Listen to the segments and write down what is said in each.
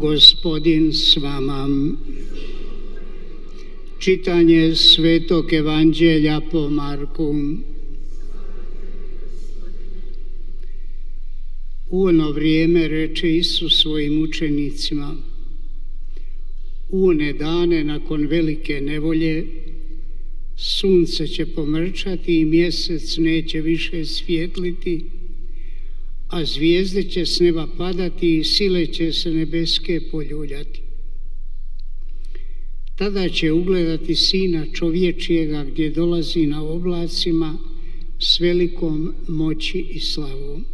Gospodin s vama. Čitanje Svetog Evanđelja po Marku. U ono vrijeme reče Isus svojim učenicima: u one dane nakon velike nevolje sunce će pomrčati i mjesec neće više svijetliti, a zvijezde će s neba padati i sile će se nebeske poljuljati. Tada će ugledati Sina čovječijega gdje dolazi na oblacima s velikom moći i slavom.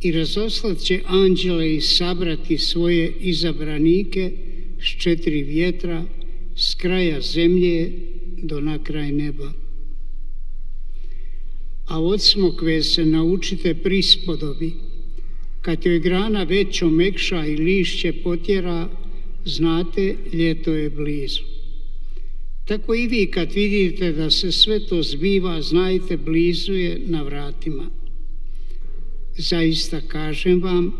I razoslat će anđele i sabrati svoje izabranike s 4 vjetra, s kraja zemlje do na kraj neba. A od smokve se naučite prispodobi: kad joj grana već omekša i lišće potjera, znate, ljeto je blizu. Tako i vi kad vidite da se sve to zbiva, znajte, blizu je, na vratima. Zaista kažem vam,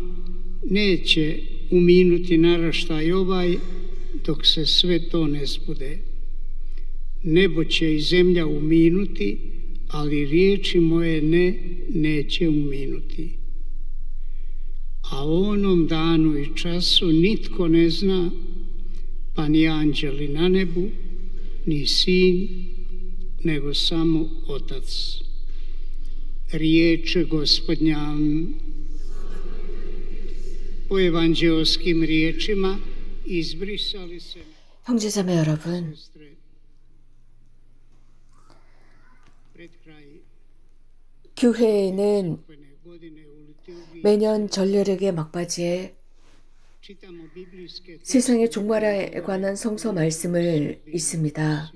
neće uminuti naraštaj ovaj dok se sve to ne zbude. Nebo će i zemlja uminuti, ali riječi moje neće uminuti. A o onom danu i času nitko ne zna, pa ni anđeli na nebu, ni Sin, nego samo Otac. Riječ Gospodnja. Po evanđelskim riječima izbrisali se. 형제자매 여러분, 교회에는 매년 전렬역의 막바지에 세상의 종말에 관한 성서 말씀을 읽습니다.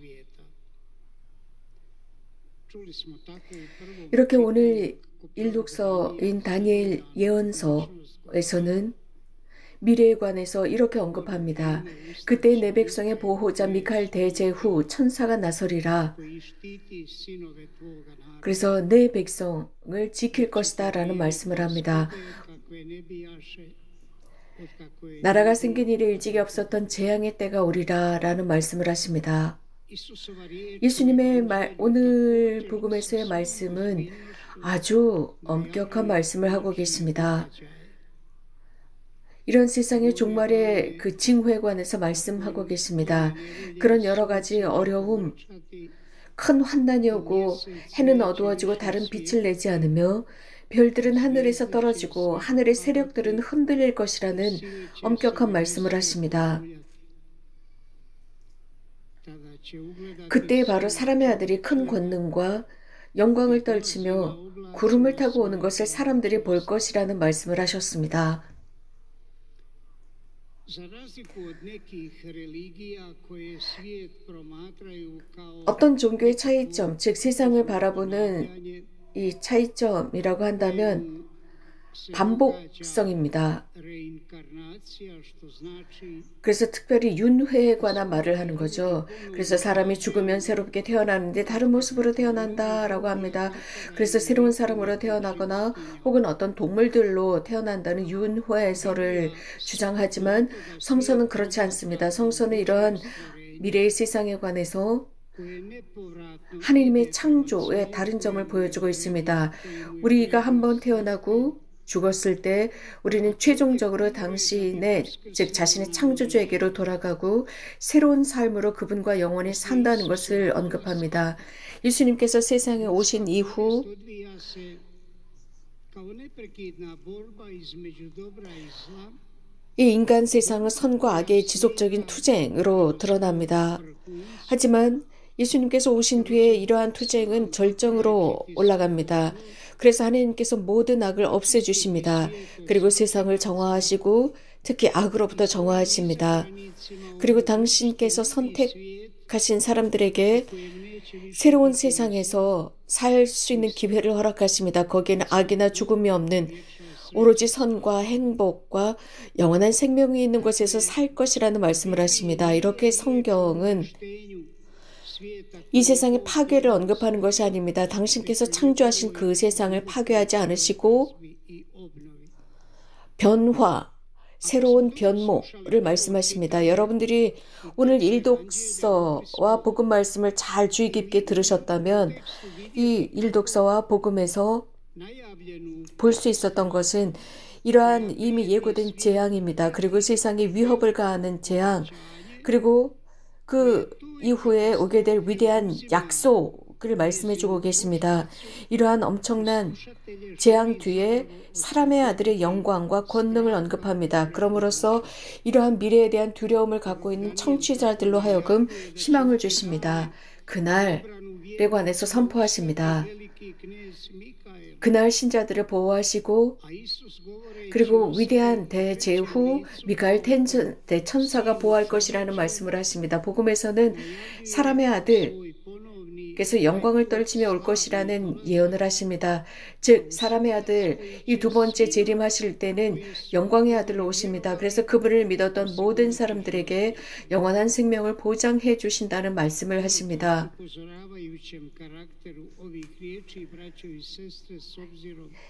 이렇게 오늘 일독서인 다니엘 예언서에서는 미래에 관해서 이렇게 언급합니다. 그때 내 백성의 보호자 미카엘 대제 후 천사가 나서리라. 그래서 내 백성을 지킬 것이다 라는 말씀을 합니다. 나라가 생긴 일이 일찍이 없었던 재앙의 때가 오리라 라는 말씀을 하십니다. 예수님의 오늘 복음에서의 말씀은 아주 엄격한 말씀을 하고 계십니다. 이런 세상의 종말의 그 징후에 관해서 말씀하고 계십니다. 그런 여러 가지 어려움, 큰 환난이 오고 해는 어두워지고 다른 빛을 내지 않으며 별들은 하늘에서 떨어지고 하늘의 세력들은 흔들릴 것이라는 엄격한 말씀을 하십니다. 그때 바로 사람의 아들이 큰 권능과 영광을 떨치며 구름을 타고 오는 것을 사람들이 볼 것이라는 말씀을 하셨습니다. 어떤 종교의 차이점, 즉 세상을 바라보는 이 차이점이라고 한다면 반복성입니다. 그래서 특별히 윤회에 관한 말을 하는 거죠. 그래서 사람이 죽으면 새롭게 태어나는데 다른 모습으로 태어난다라고 합니다. 그래서 새로운 사람으로 태어나거나 혹은 어떤 동물들로 태어난다는 윤회설을 주장하지만 성서는 그렇지 않습니다. 성서는 이러한 미래의 세상에 관해서 하느님의 창조의 다른 점을 보여주고 있습니다. 우리가 한번 태어나고 죽었을 때 우리는 최종적으로 당신의, 즉 자신의 창조주에게로 돌아가고 새로운 삶으로 그분과 영원히 산다는 것을 언급합니다. 예수님께서 세상에 오신 이후 이 인간 세상은 선과 악의 지속적인 투쟁으로 드러납니다. 하지만 예수님께서 오신 뒤에 이러한 투쟁은 절정으로 올라갑니다. 그래서 하나님께서 모든 악을 없애주십니다. 그리고 세상을 정화하시고 특히 악으로부터 정화하십니다. 그리고 당신께서 선택하신 사람들에게 새로운 세상에서 살 수 있는 기회를 허락하십니다. 거기에는 악이나 죽음이 없는 오로지 선과 행복과 영원한 생명이 있는 곳에서 살 것이라는 말씀을 하십니다. 이렇게 성경은 이 세상의 파괴를 언급하는 것이 아닙니다. 당신께서 창조하신 그 세상을 파괴하지 않으시고 변화, 새로운 변모를 말씀하십니다. 여러분들이 오늘 일독서와 복음 말씀을 잘 주의 깊게 들으셨다면 이 일독서와 복음에서 볼 수 있었던 것은 이러한 이미 예고된 재앙입니다. 그리고 세상에 위협을 가하는 재앙, 그리고 그 이후에 오게 될 위대한 약속을 말씀해 주고 계십니다. 이러한 엄청난 재앙 뒤에 사람의 아들의 영광과 권능을 언급합니다. 그럼으로써 이러한 미래에 대한 두려움을 갖고 있는 청취자들로 하여금 희망을 주십니다. 그날에 관해서 선포하십니다. 그날 신자들을 보호하시고 그리고 위대한 대제후 미가엘 대천사가 보호할 것이라는 말씀을 하십니다. 복음에서는 사람의 아들께서 영광을 떨치며 올 것이라는 예언을 하십니다. 즉 사람의 아들, 이 두 번째 재림하실 때는 영광의 아들로 오십니다. 그래서 그분을 믿었던 모든 사람들에게 영원한 생명을 보장해 주신다는 말씀을 하십니다.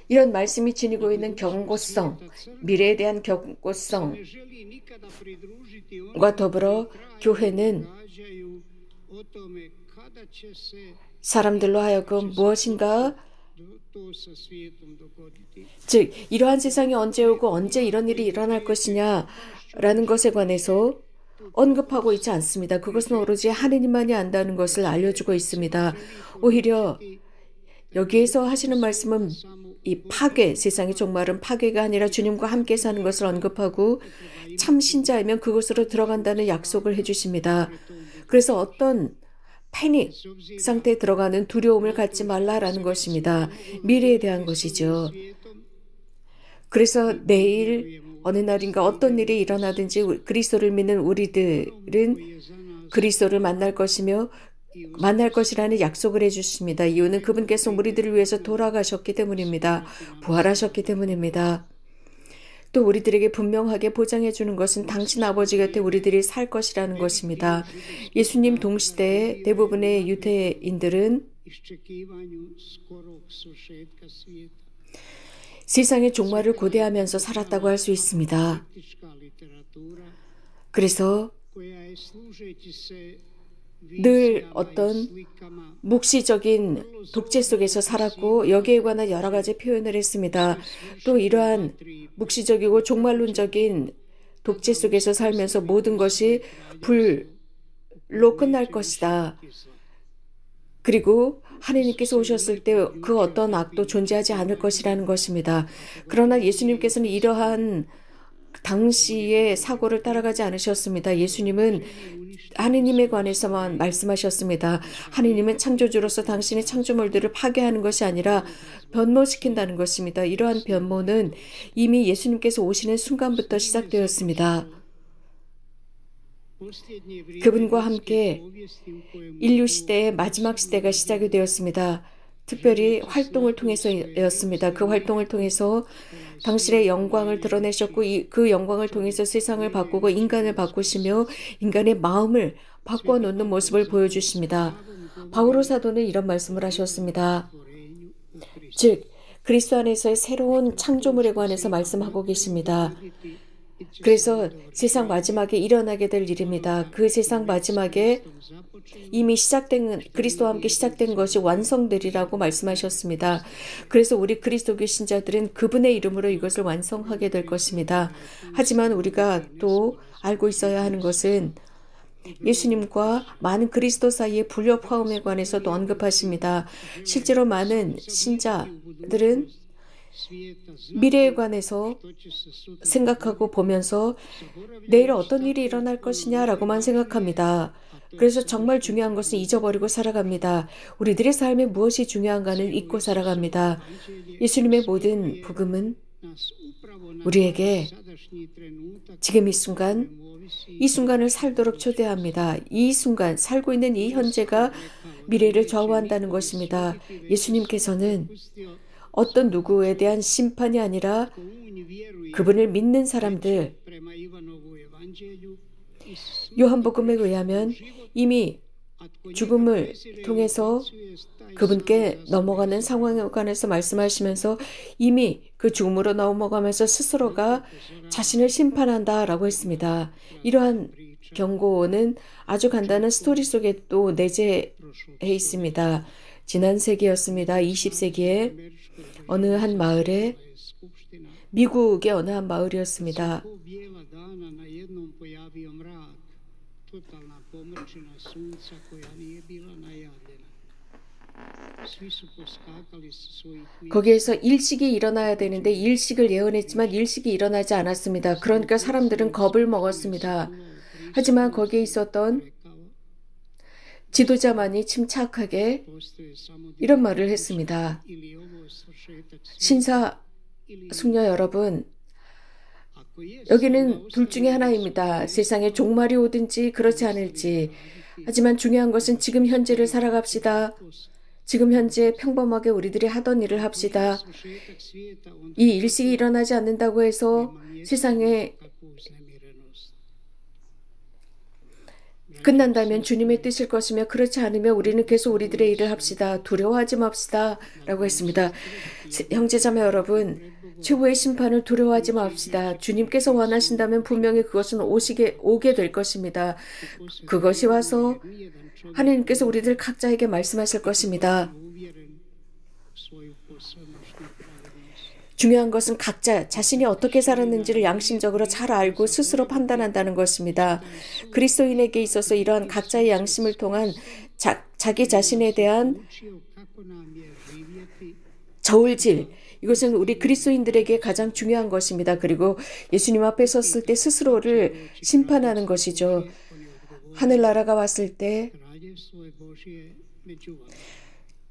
이런 말씀이 지니고 있는 경고성, 미래에 대한 경고성과 더불어 교회는 사람들로 하여금 무엇인가, 즉 이러한 세상이 언제 오고 언제 이런 일이 일어날 것이냐라는 것에 관해서 언급하고 있지 않습니다. 그것은 오로지 하느님만이 안다는 것을 알려주고 있습니다. 오히려 여기에서 하시는 말씀은 이 파괴, 세상의 종말은 파괴가 아니라 주님과 함께 사는 것을 언급하고 참 신자이면 그곳으로 들어간다는 약속을 해주십니다. 그래서 어떤 패닉 상태에 들어가는 두려움을 갖지 말라라는 것입니다. 미래에 대한 것이죠. 그래서 내일 어느 날인가 어떤 일이 일어나든지 그리스도를 믿는 우리들은 그리스도를 만날 것이며 만날 것이라는 약속을 해주십니다. 이유는 그분께서 우리들을 위해서 돌아가셨기 때문입니다. 부활하셨기 때문입니다. 또 우리들에게 분명하게 보장해 주는 것은 당신 아버지 곁에 우리들이 살 것이라는 것입니다. 예수님 동시대의 대부분의 유대인들은 세상의 종말을 고대하면서 살았다고 할 수 있습니다. 그래서 늘 어떤 묵시적인 독재 속에서 살았고 여기에 관한 여러 가지 표현을 했습니다. 또 이러한 묵시적이고 종말론적인 독재 속에서 살면서 모든 것이 불로 끝날 것이다. 그리고 하느님께서 오셨을 때 그 어떤 악도 존재하지 않을 것이라는 것입니다. 그러나 예수님께서는 이러한 당시의 사고를 따라가지 않으셨습니다. 예수님은 하느님에 관해서만 말씀하셨습니다. 하느님은 창조주로서 당신의 창조물들을 파괴하는 것이 아니라 변모시킨다는 것입니다. 이러한 변모는 이미 예수님께서 오시는 순간부터 시작되었습니다. 그분과 함께 인류 시대의 마지막 시대가 시작이 되었습니다. 특별히 활동을 통해서였습니다. 그 활동을 통해서 당신의 영광을 드러내셨고 그 영광을 통해서 세상을 바꾸고 인간을 바꾸시며 인간의 마음을 바꿔놓는 모습을 보여주십니다. 바오로 사도는 이런 말씀을 하셨습니다. 즉 그리스도 안에서의 새로운 창조물에 관해서 말씀하고 계십니다. 그래서 세상 마지막에 일어나게 될 일입니다. 그 세상 마지막에 이미 시작된 그리스도와 함께 시작된 것이 완성되리라고 말씀하셨습니다. 그래서 우리 그리스도교 신자들은 그분의 이름으로 이것을 완성하게 될 것입니다. 하지만 우리가 또 알고 있어야 하는 것은 예수님과 많은 그리스도 사이의 불협화음에 관해서도 언급하십니다. 실제로 많은 신자들은 미래에 관해서 생각하고 보면서 내일 어떤 일이 일어날 것이냐라고만 생각합니다. 그래서 정말 중요한 것은 잊어버리고 살아갑니다. 우리들의 삶에 무엇이 중요한가는 잊고 살아갑니다. 예수님의 모든 복음은 우리에게 지금 이 순간을 살도록 초대합니다. 이 순간, 살고 있는 이 현재가 미래를 좌우한다는 것입니다. 예수님께서는 어떤 누구에 대한 심판이 아니라 그분을 믿는 사람들, 요한복음에 의하면 이미 죽음을 통해서 그분께 넘어가는 상황에 관해서 말씀하시면서 이미 그 죽음으로 넘어가면서 스스로가 자신을 심판한다라고 했습니다. 이러한 경고는 아주 간단한 스토리 속에 또 내재해 있습니다. 지난 세기였습니다. 20세기에 어느 한 마을에 미국의 어느 한 마을이었습니다. 거기에서 일식이 일어나야 되는데 일식을 예언했지만 일식이 일어나지 않았습니다. 그러니까 사람들은 겁을 먹었습니다. 하지만 거기에 있었던 지도자만이 침착하게 이런 말을 했습니다. 신사 숙녀 여러분, 여기는 둘 중에 하나입니다. 세상에 종말이 오든지 그렇지 않을지. 하지만 중요한 것은 지금 현재를 살아갑시다. 지금 현재 평범하게 우리들이 하던 일을 합시다. 이 일식이 일어나지 않는다고 해서 세상에 끝난다면 주님의 뜻일 것이며 그렇지 않으면 우리는 계속 우리들의 일을 합시다. 두려워하지 맙시다. 라고 했습니다. 형제자매 여러분, 최후의 심판을 두려워하지 맙시다. 주님께서 원하신다면 분명히 그것은 오게 될 것입니다. 그것이 와서 하나님께서 우리들 각자에게 말씀하실 것입니다. 중요한 것은 각자 자신이 어떻게 살았는지를 양심적으로 잘 알고 스스로 판단한다는 것입니다. 그리스도인에게 있어서 이러한 각자의 양심을 통한 자기 자신에 대한 저울질, 이것은 우리 그리스도인들에게 가장 중요한 것입니다. 그리고 예수님 앞에 섰을 때 스스로를 심판하는 것이죠. 하늘나라가 왔을 때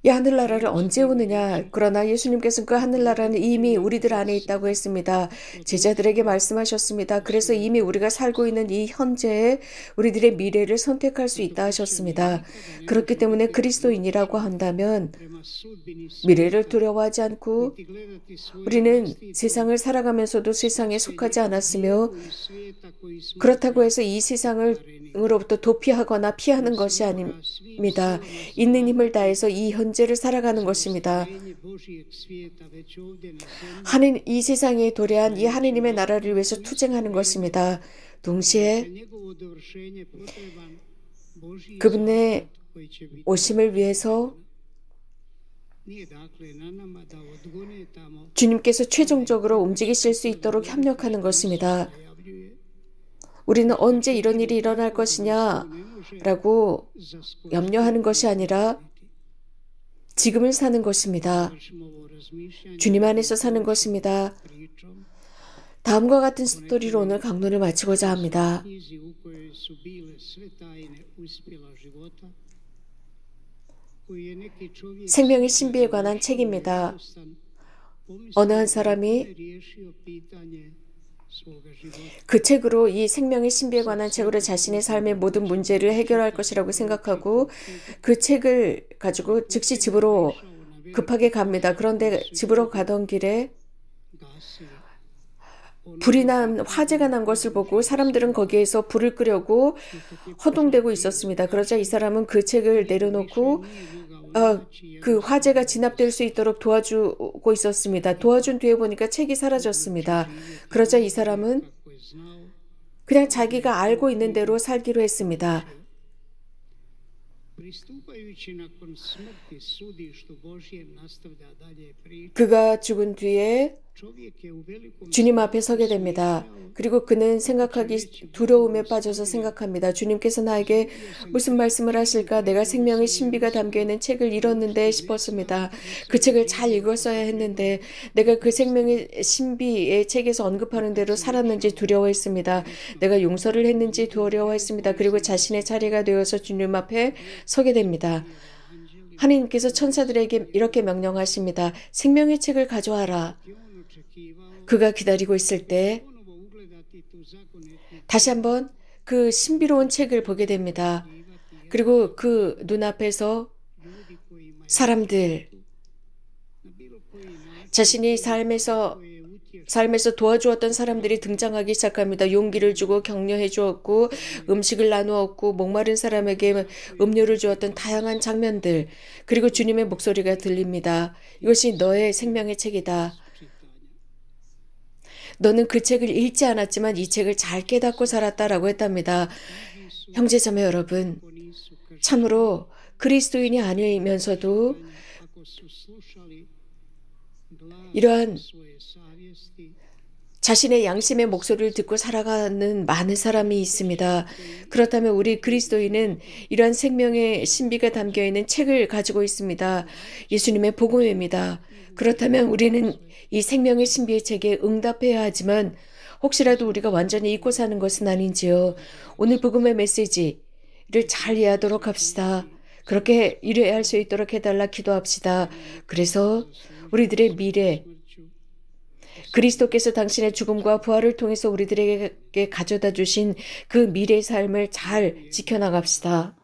이 하늘나라를 언제 오느냐? 그러나 예수님께서는 그 하늘나라는 이미 우리들 안에 있다고 했습니다. 제자들에게 말씀하셨습니다. 그래서 이미 우리가 살고 있는 이 현재에 우리들의 미래를 선택할 수 있다 하셨습니다. 그렇기 때문에 그리스도인이라고 한다면 미래를 두려워하지 않고 우리는 세상을 살아가면서도 세상에 속하지 않았으며 그렇다고 해서 이 세상으로부터 도피하거나 피하는 것이 아닙니다. 있는 힘을 다해서 이 현재를 살아가는 것입니다. 이 세상에 도래한 이 하느님의 나라를 위해서 투쟁하는 것입니다. 동시에 그분의 오심을 위해서 주님께서 최종적으로 움직이실 수 있도록 협력하는 것입니다. 우리는 언제 이런 일이 일어날 것이냐라고 염려하는 것이 아니라 지금을 사는 것입니다. 주님 안에서 사는 것입니다. 다음과 같은 스토리로 오늘 강론을 마치고자 합니다. 생명의 신비에 관한 책입니다. 어느 한 사람이 그 책으로 이 생명의 신비에 관한 책으로 자신의 삶의 모든 문제를 해결할 것이라고 생각하고 그 책을 가지고 즉시 집으로 급하게 갑니다. 그런데 집으로 가던 길에 화재가 난 것을 보고 사람들은 거기에서 불을 끄려고 허둥대고 있었습니다. 그러자 이 사람은 그 책을 내려놓고 그 화재가 진압될 수 있도록 도와주고 있었습니다. 도와준 뒤에 보니까 책이 사라졌습니다. 그러자 이 사람은 그냥 자기가 알고 있는 대로 살기로 했습니다. 그가 죽은 뒤에 주님 앞에 서게 됩니다. 그리고 그는 두려움에 빠져서 생각합니다. 주님께서 나에게 무슨 말씀을 하실까? 내가 생명의 신비가 담겨있는 책을 잃었는데 싶었습니다. 그 책을 잘 읽었어야 했는데 내가 그 생명의 신비의 책에서 언급하는 대로 살았는지 두려워했습니다. 내가 용서를 했는지 두려워했습니다. 그리고 자신의 차례가 되어서 주님 앞에 서게 됩니다. 하나님께서 천사들에게 이렇게 명령하십니다. 생명의 책을 가져와라. 그가 기다리고 있을 때 다시 한번 그 신비로운 책을 보게 됩니다. 그리고 그 눈앞에서 사람들, 자신이 삶에서 도와주었던 사람들이 등장하기 시작합니다. 용기를 주고 격려해 주었고 음식을 나누었고 목마른 사람에게 음료를 주었던 다양한 장면들, 그리고 주님의 목소리가 들립니다. 이것이 너의 생명의 책이다. 너는 그 책을 읽지 않았지만 이 책을 잘 깨닫고 살았다라고 했답니다. 형제자매 여러분, 참으로 그리스도인이 아니면서도 이러한 자신의 양심의 목소리를 듣고 살아가는 많은 사람이 있습니다. 그렇다면 우리 그리스도인은 이러한 생명의 신비가 담겨있는 책을 가지고 있습니다. 예수님의 복음입니다. 그렇다면 우리는 이 생명의 신비의 책에 응답해야 하지만 혹시라도 우리가 완전히 잊고 사는 것은 아닌지요. 오늘 복음의 메시지를 잘 이해하도록 합시다. 그렇게 이해할 수 있도록 해달라 기도합시다. 그래서 우리들의 미래, 그리스도께서 당신의 죽음과 부활을 통해서 우리들에게 가져다 주신 그 미래의 삶을 잘 지켜나갑시다.